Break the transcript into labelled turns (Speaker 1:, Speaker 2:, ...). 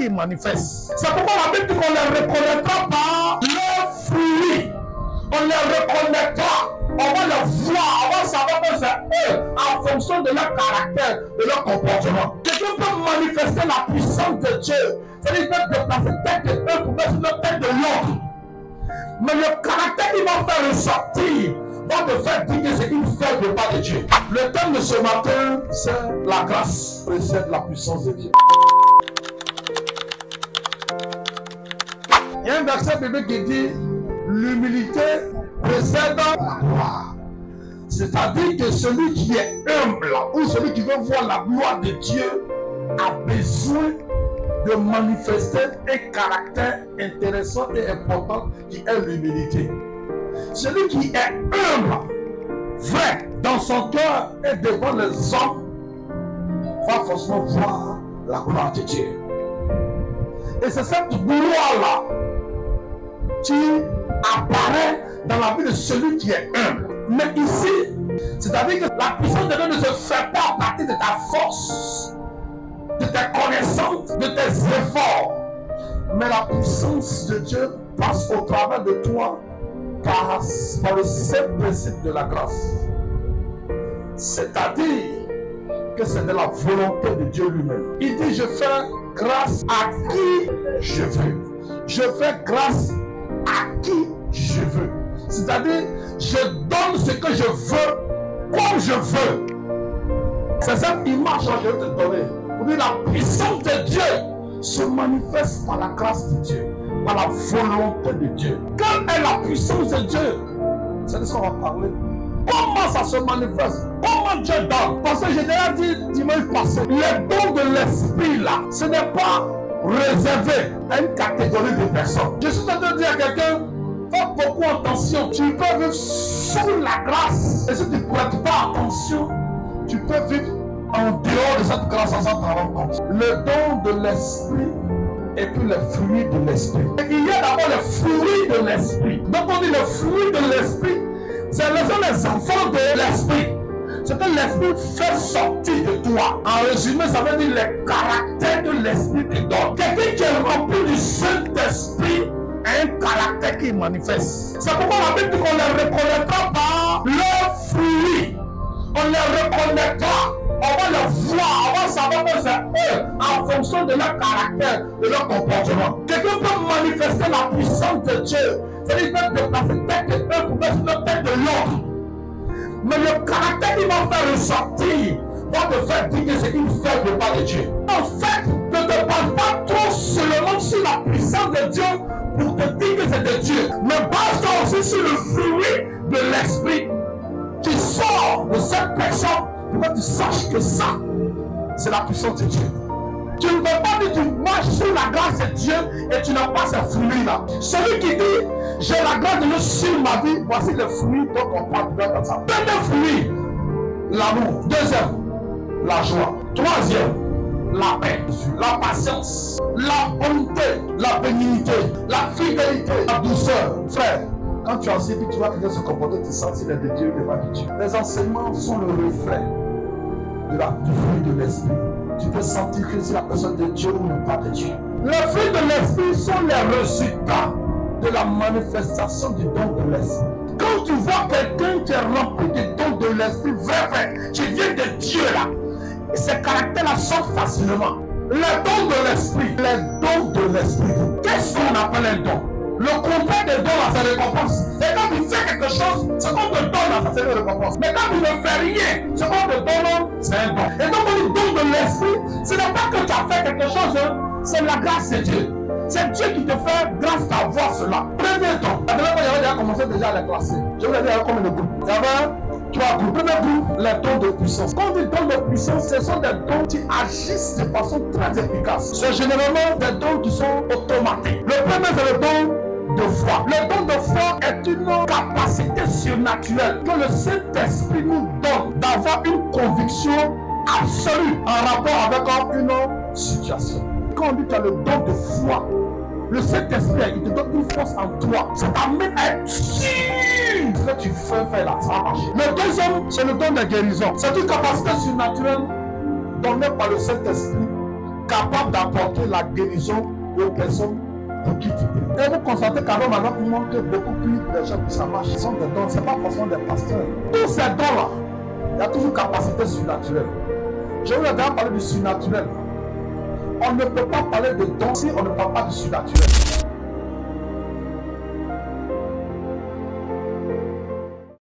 Speaker 1: qui manifeste. C'est pourquoi la Bible dit qu'on les reconnaîtra par leurs fruits. On les reconnaîtra. On va les voir, on va savoir que c'est eux en fonction de leur caractère, de leur comportement. Quelqu'un peut manifester la puissance de Dieu. C'est-à-dire qu'il peut déplacer tête de un pour mettre sur la tête de l'autre. Mais le caractère qu'il va faire ressortir va te faire dire que c'est une fête de pas de Dieu. Le thème de ce matin, c'est la grâce précède la puissance de Dieu. Il y a un verset biblique qui dit l'humilité précède la gloire. C'est-à-dire que celui qui est humble ou celui qui veut voir la gloire de Dieu a besoin de manifester un caractère intéressant et important qui est l'humilité. Celui qui est humble, vrai dans son cœur et devant les hommes, va forcément voir la gloire de Dieu. Et c'est cette gloire-là qui apparaît dans la vie de celui qui est humble. Mais ici, c'est-à-dire que la puissance de Dieu ne se fait pas à partir de ta force, de tes connaissances, de tes efforts. Mais la puissance de Dieu passe au travers de toi par le seul principe de la grâce. C'est-à-dire que c'est de la volonté de Dieu lui-même. Il dit, je fais grâce à qui je veux. Je fais grâce à qui je veux. C'est-à-dire, je donne ce que je veux, comme je veux. C'est cette image que je vais te donner. Pour dire la puissance de Dieu se manifeste par la grâce de Dieu, par la volonté de Dieu. Quelle est la puissance de Dieu? C'est de ce qu'on va parler. Comment ça se manifeste? Comment Dieu donne? Parce que j'ai déjà dit dimanche passé, les dons de l'esprit là, ce n'est pas réservé à une catégorie de personnes. Je suis en train de dire à quelqu'un, fais beaucoup attention. Tu peux vivre sous la grâce. Et si tu ne prêtes pas attention, tu peux vivre en dehors de cette grâce sans t'en rendre compte. Le don de l'esprit et puis les fruits de l'esprit. Il y a d'abord les fruits de l'esprit. Donc on dit les fruits de l'esprit, c'est les enfants de l'esprit. Ce que l'esprit fait sortir de toi. En résumé, ça veut dire les caractères de l'esprit te donne. Quelqu'un qui est rempli du Saint-Esprit a un caractère qui manifeste. C'est pourquoi la Bible dit qu'on les reconnaîtra par leurs fruits. On les reconnaîtra. On va les voir, on va savoir que c'est eux en fonction de leur caractère, de leur comportement. Quelqu'un peut manifester la puissance de Dieu. C'est-à-dire qu'il peut déplacer tête de un pour mettre sur la tête de l'autre. Mais le caractère qu'il va faire ressortir va te faire dire que c'est une fête de pas de Dieu. En fait, ne te base pas trop seulement sur la puissance de Dieu pour te dire que c'est de Dieu. Mais base-toi aussi sur le fruit de l'esprit qui sort de cette personne pour que tu saches que ça, c'est la puissance de Dieu. Tu ne peux pas dire que tu marches sur la grâce de Dieu et tu n'as pas ces fruits-là. Celui qui dit, j'ai la grâce de Dieu sur ma vie, voici les fruits dont on parle dans ça. Premier fruit, l'amour. Deuxième, la joie. Troisième, la paix, la patience, la bonté, la bénignité, la fidélité, la douceur. Frère, quand tu enseignes, tu vois quelqu'un se comporter, tu sens qu'il est de Dieu, il n'est pas de Dieu. Les enseignements sont le reflet du fruit de l'esprit. Tu peux sentir que c'est la personne de Dieu ou pas de Dieu. Les fruits de l'esprit sont les résultats de la manifestation du don de l'esprit. Quand tu vois quelqu'un qui est rempli du don de l'esprit, vrai, qui vient de Dieu là, ces caractères-là sortent facilement. Les dons de l'esprit, les dons de l'esprit. Qu'est-ce qu'on appelle un don? Le contraire des dons, c'est récompense. C'est quand tu fais quelque chose, ce qu'on te donne, c'est une récompense. Mais quand tu ne fais rien, ce qu'on te donne, c'est un don. Et donc, le don de l'esprit, ce n'est pas que tu as fait quelque chose, c'est la grâce de Dieu. C'est Dieu qui te fait grâce d'avoir cela. Premier don. La dernière fois, j'avais déjà commencé à les classer. Je vous ai dit combien de groupes? Il y avait 3 groupes. Premier groupe, les dons de puissance. Quand on dit dons de puissance, ce sont des dons qui agissent de façon très efficace. C'est généralement des dons qui sont automatiques. Le premier, c'est le don de foi. Le don de foi est une capacité surnaturelle que le Saint-Esprit nous donne d'avoir une conviction absolue en rapport avec une situation. Quand on dit que tu as le don de foi, le Saint-Esprit, il te donne une force en toi. Ça t'amène à être sûr que tu fais là, ça va marcher. Le deuxième, c'est le don de guérison. C'est une capacité surnaturelle donnée par le Saint-Esprit capable d'apporter la guérison aux personnes pour qui tu pries. Et vous constatez qu'à l'homme alors il manque beaucoup plus de gens pour ça marche. Ce sont des dons, ce n'est pas forcément des pasteurs. Tous ces dons-là, il y a toujours capacité surnaturelle. Je vous ai déjà parlé du surnaturel. On ne peut pas parler de dons si on ne parle pas du surnaturel.